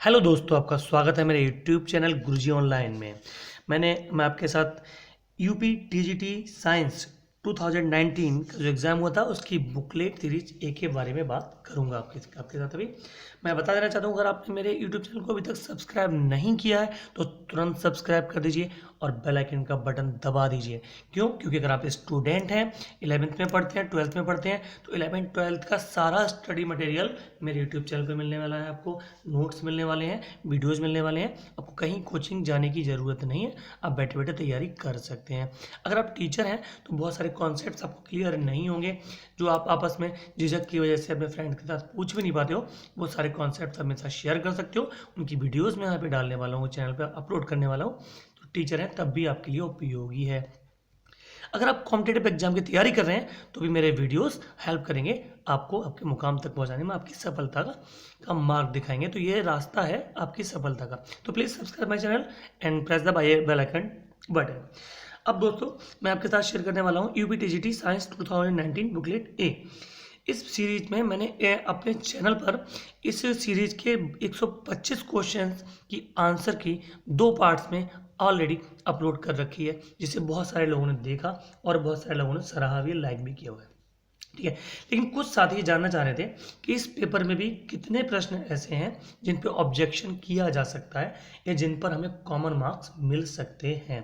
Hello दोस्तों, आपका स्वागत है मेरे यूट्यूब चैनल गुरुजी ऑनलाइन में। मैं आपके साथ यूपी टीजीटी साइंस 2019 का जो एग्ज़ाम हुआ था उसकी बुकलेट सीरीज ए के बारे में बात करूंगा आपके साथ। अभी मैं बता देना चाहता हूं, अगर आपने मेरे यूट्यूब चैनल को अभी तक सब्सक्राइब नहीं किया है तो तुरंत सब्सक्राइब कर दीजिए और बेल आइकन का बटन दबा दीजिए। क्यों? क्योंकि अगर आप स्टूडेंट हैं, 11th में पढ़ते हैं, 12th में पढ़ते हैं, तो 11th 12th का सारा स्टडी मटेरियल मेरे यूट्यूब चैनल पर मिलने वाला है। आपको नोट्स मिलने वाले हैं, वीडियोज़ मिलने वाले हैं। आपको कहीं कोचिंग जाने की ज़रूरत नहीं है, आप बैठे बैठे तैयारी कर सकते हैं। अगर आप टीचर हैं तो बहुत सारे कॉन्सेप्ट्स आपको क्लियर नहीं होंगे, जो आप आपस में झिझक की वजह से अपने फ्रेंड के साथ पूछ भी नहीं पाते हो। वो सारे कॉन्सेप्ट्स आप मेरे साथ शेयर कर सकते हो। उनकी वीडियोज़ मैं यहाँ पे डालने वाला हूँ, चैनल पर अपलोड करने वाला हूँ। तो टीचर हैं तब भी आपके लिए उपयोगी है। अगर आप कॉम्पिटेटिव एग्जाम की तैयारी कर रहे हैं तो भी मेरे वीडियोस हेल्प करेंगे आपको आपके मुकाम तक पहुंचाने में, आपकी सफलता का मार्ग दिखाएंगे। तो ये रास्ता है आपकी सफलता का। तो please subscribe my channel and press the bell icon button. अब दोस्तों, मैं आपके साथ शेयर करने वाला हूँ UP TGT science 2019 booklet A. इस सीरीज में मैंने अपने चैनल पर इस सीरीज के 125 क्वेश्चंस की आंसर की 2 पार्ट्स में ऑलरेडी अपलोड कर रखी है, जिसे बहुत सारे लोगों ने देखा और बहुत सारे लोगों ने सराहा भी, लाइक भी किया हुआ है। ठीक है, लेकिन कुछ साथी जानना चाह रहे थे कि इस पेपर में भी कितने प्रश्न ऐसे हैं जिन पर ऑब्जेक्शन किया जा सकता है या जिन पर हमें कॉमन मार्क्स मिल सकते हैं।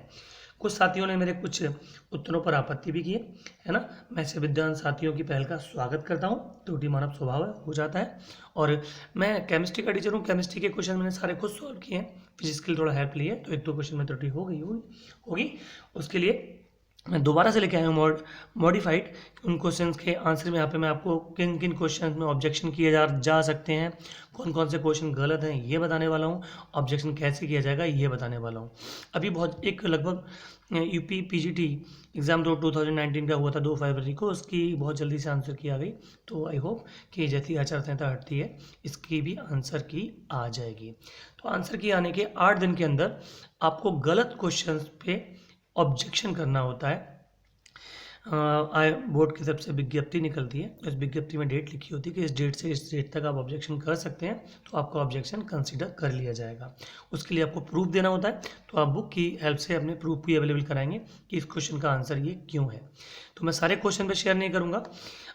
कुछ साथियों ने मेरे कुछ उत्तरों पर आपत्ति भी की है ना। मैं ऐसे विद्वान साथियों की पहल का स्वागत करता हूँ। त्रुटि मानव स्वभाव हो जाता है। और मैं केमिस्ट्री का टीचर हूँ, केमिस्ट्री के क्वेश्चन मैंने सारे खुद सॉल्व किए हैं। फिजिक्स के लिए थोड़ा हेल्प ली है, तो 1-2 क्वेश्चन में त्रुटि होगी। उसके लिए मैं दोबारा से लेके आया हूँ मॉडिफाइड उन क्वेश्चंस के आंसर में। यहाँ पे मैं आपको किन किन क्वेश्चन में ऑब्जेक्शन किए जा सकते हैं, कौन कौन से क्वेश्चन गलत हैं ये बताने वाला हूँ, ऑब्जेक्शन कैसे किया जाएगा ये बताने वाला हूँ। अभी बहुत एक लगभग यूपी पीजीटी एग्ज़ाम 2019 का हुआ था 2 फरवरी को, उसकी बहुत जल्दी से आंसर की आ गई। तो आई होप कि जैसी आचार संहिता हटती है इसकी भी आंसर की आ जाएगी। तो आंसर की आने के 8 दिन के अंदर आपको गलत क्वेश्चन पे ऑब्जेक्शन करना होता है। बोर्ड की तरफ से विज्ञप्ति निकलती है, इस विज्ञप्ति में डेट लिखी होती है कि इस डेट से इस डेट तक आप ऑब्जेक्शन कर सकते हैं, तो आपका ऑब्जेक्शन कंसीडर कर लिया जाएगा। उसके लिए आपको प्रूफ देना होता है, तो आप बुक की हेल्प से अपने प्रूफ भी अवेलेबल कराएंगे कि इस क्वेश्चन का आंसर ये क्यों है। तो मैं सारे क्वेश्चन पे शेयर नहीं करूँगा।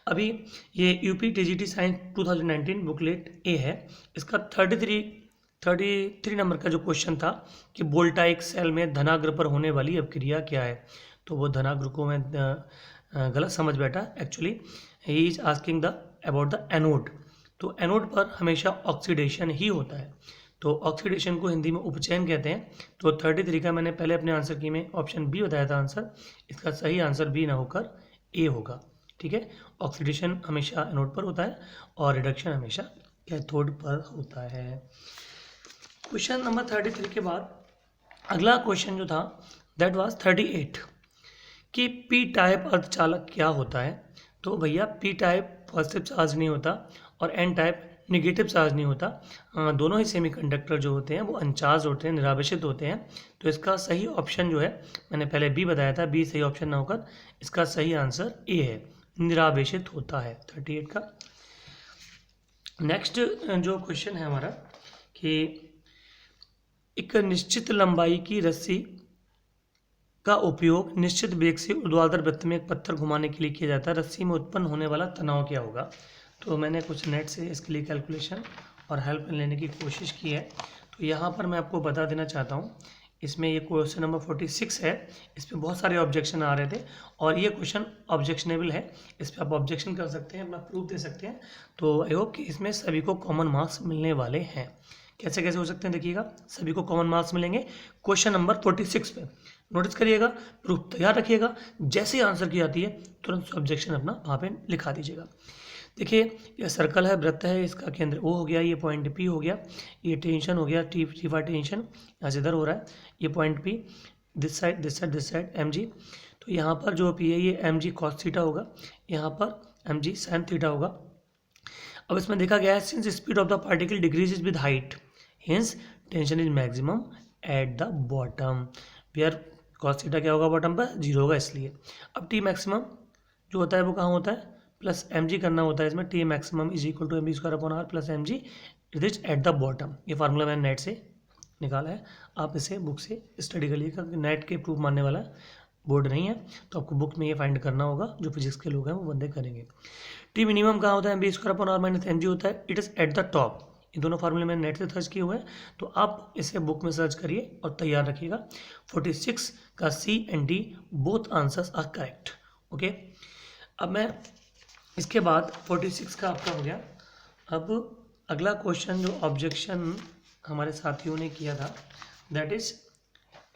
अभी ये यूपी टीजीटी साइंस 2019 बुकलेट ए है। इसका 33 नंबर का जो क्वेश्चन था कि वोल्टाइक सेल में धनाग्र पर होने वाली अपक्रिया क्या है। तो वो धनाग्र को मैं गलत समझ बैठा। Actually he is asking the about the anode. तो एनोड पर हमेशा ऑक्सीडेशन ही होता है, तो ऑक्सीडेशन को हिंदी में उपचयन कहते हैं। तो 33 का मैंने पहले अपने आंसर की में ऑप्शन बी बताया था आंसर। इसका सही आंसर बी ना होकर ए होगा। ठीक है, ऑक्सीडेशन हमेशा एनोड पर होता है और रिडक्शन हमेशा कैथोड पर होता है। क्वेश्चन नंबर 33 के बाद अगला क्वेश्चन जो था दैट वाज 38 कि पी टाइप अर्धचालक क्या होता है। तो भैया पी टाइप पॉजिटिव चार्ज नहीं होता और एन टाइप निगेटिव चार्ज नहीं होता। दोनों ही सेमीकंडक्टर जो होते हैं वो अनचार्ज होते हैं, निरावेशित होते हैं। तो इसका सही ऑप्शन जो है, मैंने पहले बी बताया था, बी सही ऑप्शन ना होकर इसका सही आंसर ए है, निरावेशित होता है 38 का। नेक्स्ट जो क्वेश्चन है हमारा कि एक निश्चित लंबाई की रस्सी का उपयोग निश्चित वेग से ऊर्ध्वाधर वृत्त में एक पत्थर घुमाने के लिए किया जाता है। रस्सी में उत्पन्न होने वाला तनाव क्या होगा। तो मैंने कुछ नेट से इसके लिए कैलकुलेशन और हेल्प लेने की कोशिश की है। तो यहाँ पर मैं आपको बता देना चाहता हूँ, इसमें ये क्वेश्चन नंबर 46 है। इस पर बहुत सारे ऑब्जेक्शन आ रहे थे और ये क्वेश्चन ऑब्जेक्शनेबल है। इस पर आप ऑब्जेक्शन कर सकते हैं, अपना प्रूफ दे सकते हैं। तो आई होप कि इसमें सभी को कॉमन मार्क्स मिलने वाले हैं। कैसे कैसे हो सकते हैं देखिएगा, सभी को कॉमन मार्क्स मिलेंगे क्वेश्चन नंबर 46 पे। नोटिस करिएगा, प्रूफ तैयार रखिएगा, जैसे ही आंसर की आती है तुरंत ऑब्जेक्शन अपना वहाँ पे लिखा दीजिएगा। देखिए, ये सर्कल है, वृत्त है, इसका केंद्र ओ हो गया, ये पॉइंट पी हो गया, ये टेंशन हो गया, टी टेंशन यहाँ से इधर हो रहा है, ये point P, this side M G. तो यहाँ पर जो पी है ये एम जी कॉस थीटा होगा, यहाँ पर एम जी साइन थीटा होगा। अब इसमें देखा गया है since speed of the particle decreases with height hence tension is maximum eight the bottom wear cos theta क्या होगा बॉटम पर 0 होगा इसलिए। अब टी मैक्सिमम जो होता है वो कहाँ होता है, प्लस एम जी करना होता है इसमें, T maximum is equal to M B square upon R plus M G it is at the bottom. ये फार्मूला मैंने नेट से निकाला है, आप इसे बुक से स्टडी कर लीजिएगा, नेट के प्रूफ मानने वाला बोर्ड नहीं है, तो आपको बुक में ये फाइंड करना होगा, जो फिजिक्स के लोग हैं वो बंदे करेंगे। टी मिनिमम कहाँ होता है, M B square upon R minus M G होता है, it is at the top. ये दोनों फार्मूले मैंने नेट से सर्च किए हुए हैं, तो आप इसे बुक में सर्च करिए और तैयार रखिएगा। 46 का C and D both answers are correct. Okay, अब मैं इसके बाद 46 का आपका हो गया। अब अगला क्वेश्चन जो ऑब्जेक्शन हमारे साथियों ने किया था, दैट इज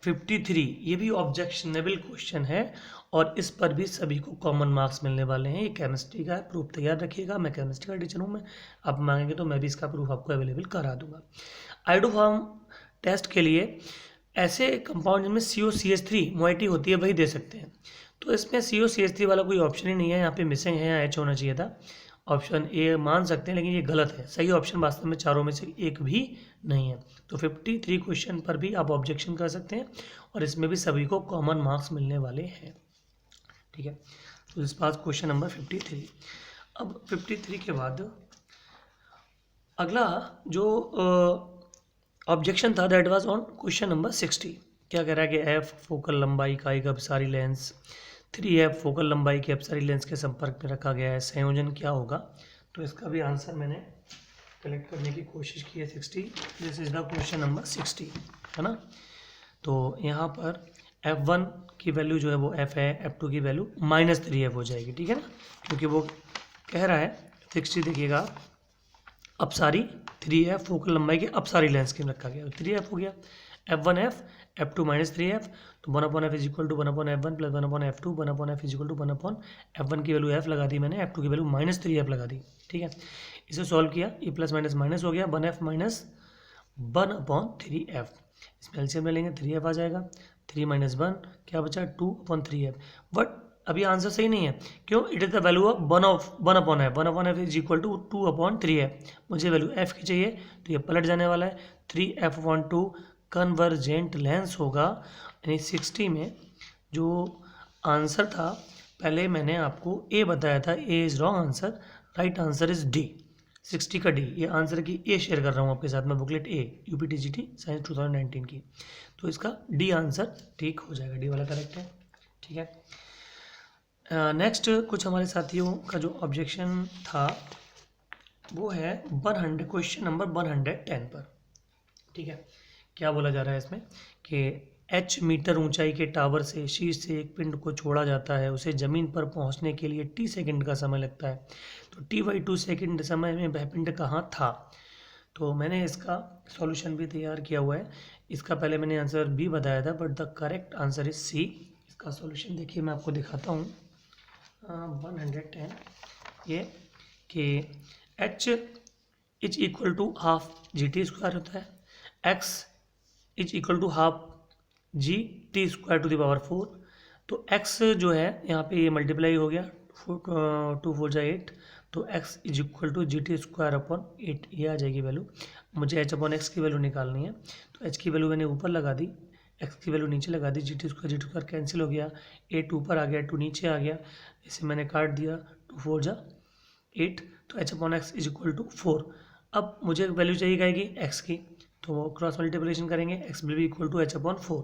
53। ये भी ऑब्जेक्शनेबल क्वेश्चन है और इस पर भी सभी को कॉमन मार्क्स मिलने वाले हैं। ये केमिस्ट्री का है, प्रूफ तैयार रखिएगा। मैं केमिस्ट्री का टीचर हूँ, मैं आप मांगेंगे तो मैं भी इसका प्रूफ आपको अवेलेबल करा दूंगा। आइडोफॉर्म टेस्ट के लिए ऐसे कंपाउंड जिनमें COCH3 मोइटी होती है वही दे सकते हैं, तो इसमें COCH3 वाला कोई ऑप्शन ही नहीं है, यहाँ पे मिसिंग है, यहाँ H होना चाहिए था। ऑप्शन ए मान सकते हैं लेकिन ये गलत है, सही ऑप्शन वास्तव में चारों में से एक भी नहीं है। तो 53 क्वेश्चन पर भी आप ऑब्जेक्शन कर सकते हैं और इसमें भी सभी को कॉमन मार्क्स मिलने वाले हैं। ठीक है, तो इस पास क्वेश्चन नंबर 53। अब 53 के बाद अगला जो ऑब्जेक्शन था that was on question number 60। क्या कह रहा है कि एफ फोकल लंबाई का एक अपसारी लेंस 3F फोकल लंबाई के अपसारी लेंस के संपर्क में रखा गया है, संयोजन क्या होगा। तो इसका भी आंसर मैंने कलेक्ट करने की कोशिश की है। 60, this is the question number 60, है ना। तो यहाँ पर F1 की वैल्यू जो है वो F है, F2 की वैल्यू -3F हो जाएगी, ठीक है ना, क्योंकि वो कह रहा है 60, देखिएगा अपसारी 3F फोकल लंबाई के अपसारी लेंस के रखा गया, 3F हो गया, F1F F2 -3F, तो 1/F is equal to 1/F1 plus 1/F2, 1/F is equal to 1/F1 की वैल्यू F लगा दी मैंने, F2 की वैल्यू -3F लगा दी। ठीक है, इसे सॉल्व किया, ये प्लस माइनस माइनस हो गया, 1F माइनस 1/3F, इसमें एलसीएम ले लेंगे 3F आ जाएगा, 3 - 1 क्या बचा 2/3F। बट अभी आंसर सही नहीं है, क्यों, it is the value of 1/F, 1/F is equal to 2/3F, मुझे वैल्यू F की चाहिए, तो ये पलट जाने वाला है, 3F/2 कन्वर्जेंट लेंस होगा। यानी 60 में जो आंसर था, पहले मैंने आपको ए बताया था, A is wrong answer, right answer is D, 60 का डी। ये आंसर की ए शेयर कर रहा हूँ आपके साथ में, बुकलेट ए UPTGT साइंस 2019 की, तो इसका डी आंसर ठीक हो जाएगा, डी वाला करेक्ट है। ठीक है, नेक्स्ट कुछ हमारे साथियों का जो ऑब्जेक्शन था वो है 100, क्वेश्चन नंबर 110 पर। ठीक है, क्या बोला जा रहा है इसमें कि H मीटर ऊंचाई के टावर से शीर्ष से एक पिंड को छोड़ा जाता है, उसे ज़मीन पर पहुंचने के लिए T सेकंड का समय लगता है, तो T/2 सेकंड समय में वह पिंड कहाँ था। तो मैंने इसका सॉल्यूशन भी तैयार किया हुआ है, इसका पहले मैंने आंसर B बताया था, but the correct answer is C। इसका सॉल्यूशन देखिए, मैं आपको दिखाता हूँ। 110 ये कि H is equal to half GT² होता है, X is equal to half GT²⁴। तो X जो है यहाँ पे ये मल्टीप्लाई हो गया, 2 4 8, तो X is equal to GT²/8, ये आ जाएगी वैल्यू। मुझे H/X की वैल्यू निकालनी है, तो H की वैल्यू मैंने ऊपर लगा दी, X की वैल्यू नीचे लगा दी, GT² कैंसिल हो गया, 8 ऊपर आ गया, 2 नीचे आ गया, इसे मैंने काट दिया, 2 4 जा 8, तो H/X इज इक्वल टू 4। अब मुझे वैल्यू चाहिए आएगी X की, तो क्रॉस मल्टीप्लिकेशन करेंगे, X will be equal to H/4।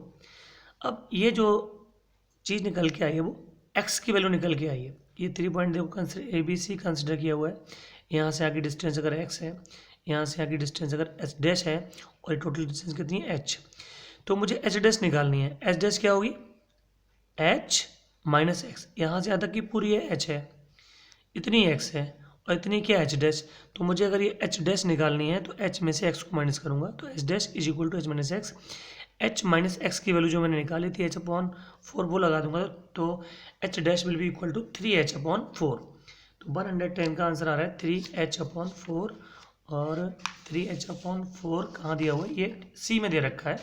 अब ये जो चीज़ निकल के आई है वो X की वैल्यू निकल के आई है। ये 3 पॉइंट देखो ABC कंसिडर किया हुआ है, यहाँ से आगे डिस्टेंस अगर X है, यहाँ से आगे डिस्टेंस अगर H' है, और टोटल डिस्टेंस कितनी है H, तो मुझे H' निकालनी है। H' क्या होगी, H - X, यहाँ से यहाँ तक की पूरी है H है, इतनी X है और इतनी क्या H', तो मुझे अगर ये H' निकालनी है तो H में से X को माइनस करूँगा, तो H' is equal to H - X। H - X की वैल्यू जो मैंने निकाली थी H/4 वो लगा दूंगा, तो H' will be equal to 3H/4। तो 110 का आंसर आ रहा है 3H/4, और 3H/4 कहाँ दिया हुआ है, ये C में दे रखा है,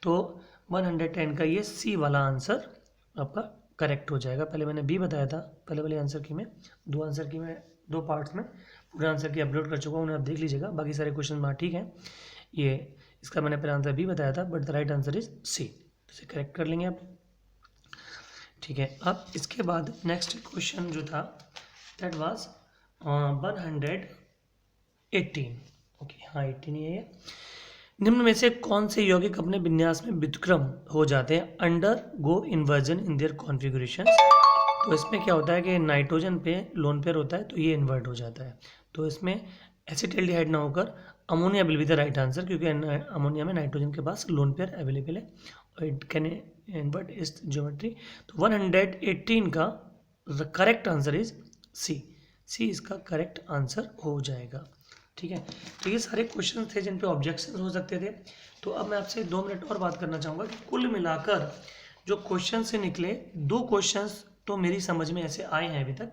तो 110 का ये C वाला आंसर आपका करेक्ट हो जाएगा। पहले मैंने B बताया था, पहले वाले आंसर की मैं दो पार्ट्स में पूरे आंसर की अपलोड कर चुका हूँ, उन्हें आप देख लीजिएगा, बाकी सारे क्वेश्चन वहाँ ठीक हैं। ये इसका मैंने पहले आंसर B बताया था, but the right answer is C, इसे करेक्ट कर लेंगे आप। ठीक है, अब इसके बाद नेक्स्ट क्वेश्चन जो था दैट वाज 118। ओके, हाँ 18 ही है ये। निम्न में से कौन से यौगिक अपने विन्यास में व्युत्क्रम हो जाते हैं under go inversion in their configuration? तो इसमें क्या होता है कि नाइट्रोजन पे लोन पेयर होता है तो ये इन्वर्ट हो जाता है, तो इसमें एसिटाल्डिहाइड ना होकर ammonia will be the right answer, क्योंकि अमोनिया में नाइट्रोजन के पास लोन पेयर अवेलेबल है और इट कैन इन्वर्ट इस ज्योमेट्री। तो 118 का करेक्ट आंसर इज सी। सी इसका करेक्ट आंसर हो जाएगा। ठीक है, तो ये सारे क्वेश्चन थे जिन पे ऑब्जेक्शन हो सकते थे। तो अब मैं आपसे 2 मिनट और बात करना चाहूँगा कि कुल मिलाकर जो क्वेश्चन से निकले 2 क्वेश्चंस तो मेरी समझ में ऐसे आए हैं अभी तक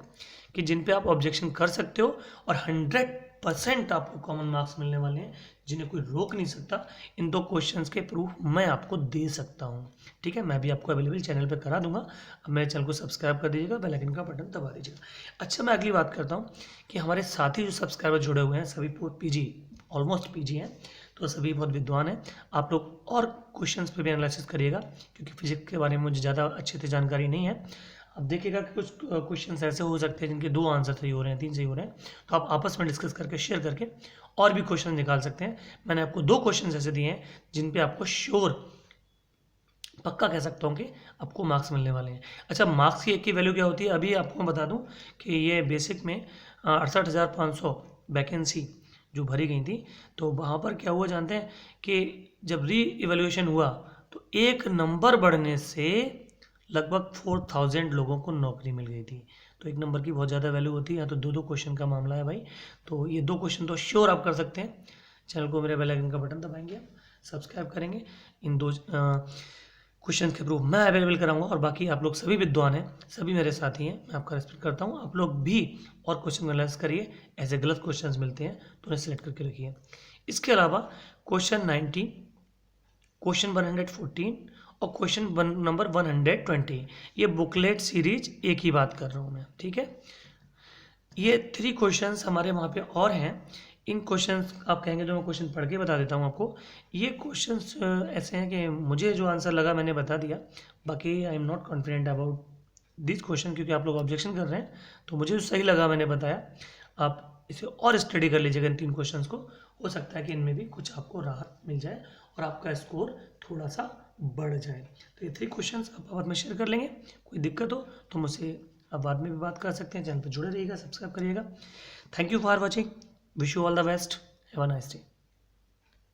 कि जिन पे आप ऑब्जेक्शन कर सकते हो और 100% आपको कॉमन मार्क्स मिलने वाले हैं, जिन्हें कोई रोक नहीं सकता। इन 2 क्वेश्चंस के प्रूफ मैं आपको दे सकता हूँ। ठीक है, मैं भी आपको अवेलेबल चैनल पे करा दूंगा। अब मेरे चैनल को सब्सक्राइब कर दीजिएगा, बेल आइकन का बटन दबा दीजिएगा। अच्छा, मैं अगली बात करता हूँ कि हमारे साथी जो सब्सक्राइबर जुड़े हुए हैं सभी पीजी, ऑलमोस्ट पीजी हैं, तो सभी बहुत विद्वान हैं। आप लोग और क्वेश्चंस पे भी एनालिसिस करिएगा, क्योंकि फिजिक्स के बारे में मुझे ज़्यादा अच्छे से जानकारी नहीं है। अब देखिएगा कि कुछ क्वेश्चंस ऐसे हो सकते हैं जिनके 2 आंसर सही हो रहे हैं, 3 सही हो रहे हैं, तो आप आपस में डिस्कस करके शेयर करके और भी क्वेश्चन निकाल सकते हैं। मैंने आपको 2 क्वेश्चन ऐसे दिए हैं जिन पे आपको श्योर, पक्का कह सकता हूँ कि आपको मार्क्स मिलने वाले हैं। अच्छा, मार्क्स की एक की वैल्यू क्या होती है अभी आपको मैं बता दूं कि ये बेसिक में 68,500 वैकेंसी जो भरी गई थी, तो वहाँ पर क्या हुआ जानते हैं कि जब री इवैल्यूएशन हुआ तो 1 नंबर बढ़ने से लगभग 4000 लोगों को नौकरी मिल गई थी। तो 1 नंबर की बहुत ज़्यादा वैल्यू होती है। यहाँ तो 2-2 क्वेश्चन का मामला है भाई, तो ये 2 क्वेश्चन तो श्योर आप कर सकते हैं। चैनल को मेरे बेल आइकन का बटन दबाएंगे, आप सब्सक्राइब करेंगे, इन 2 क्वेश्चन के प्रूफ मैं अवेलेबल कराऊंगा। और बाकी आप लोग सभी विद्वान हैं, सभी मेरे साथी हैं, मैं आपका रिस्पेक्ट करता हूं। आप लोग भी और क्वेश्चन एनालाइज करिए, ऐसे गलत क्वेश्चंस मिलते हैं तो उन्हें सेलेक्ट करके रखिए। इसके अलावा क्वेश्चन 19, क्वेश्चन 114 और क्वेश्चन नंबर 120, ये बुकलेट सीरीज एक ही बात कर रहा हूँ मैं। ठीक है, ये 3 क्वेश्चंस हमारे वहाँ पे और हैं। इन क्वेश्चंस आप कहेंगे तो मैं क्वेश्चन पढ़ के बता देता हूँ आपको। ये क्वेश्चंस ऐसे हैं कि मुझे जो आंसर लगा मैंने बता दिया, बाकी I am not confident about this question, क्योंकि आप लोग ऑब्जेक्शन कर रहे हैं, तो मुझे जो सही लगा मैंने बताया। आप इसे और स्टडी कर लीजिएगा इन 3 क्वेश्चंस को, हो सकता है कि इनमें भी कुछ आपको राहत मिल जाए और आपका स्कोर थोड़ा सा बढ़ जाए। तो ये 3 क्वेश्चंस आप बाद में शेयर कर लेंगे। कोई दिक्कत हो तो मुझसे आप बाद में भी बात कर सकते हैं। चैनल पर जुड़े रहिएगा, सब्सक्राइब करिएगा। Thank you for watching, wish you all the best, have a nice day.